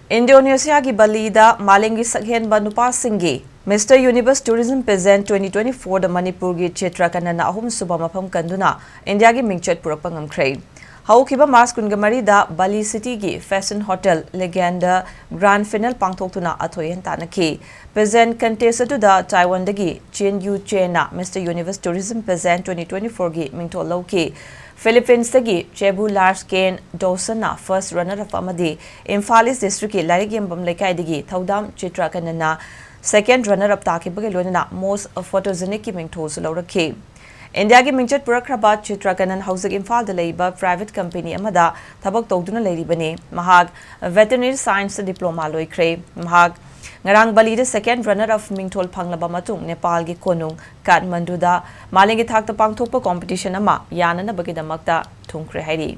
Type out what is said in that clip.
Indonesia ki Balida Malengi Sakhen Banupa Singi Mister Universe Tourism Pageant 2024 the Manipur ki Chitrakanan ahumsuba mafam kan-duna India ki mingchat purakpa ngamkhre. Haukiba Mars Kungamari da Bali City ki Fashion Hotel Legenda Grand Final pangthoktuna athoyen tanaki. Pageant contest da Taiwan dagi Chen Yu Chena Mister Universe Tourism Pageant 2024 ki mingtho lauki. Philippines dagi Cebu Larsken Dawsona first runner up amadi Imphal district ki Larigembam Lekai dagi Thaudam Chitrakanan second runner up takibage loina most photogenic ki mingtho sulaurakhi. India ki mingchat purakpa Chitrakanan hausak Imphal da leiba private company amada thabak tawduna leiribani mahag veterinary science diploma loikre mahag ngarang Bali da second runner up mingthol phanglaba matung Nepal gi konung Kathmandu da malengi thakta pangthokpa competition ama yanana bagidamakta thungkhre hairi.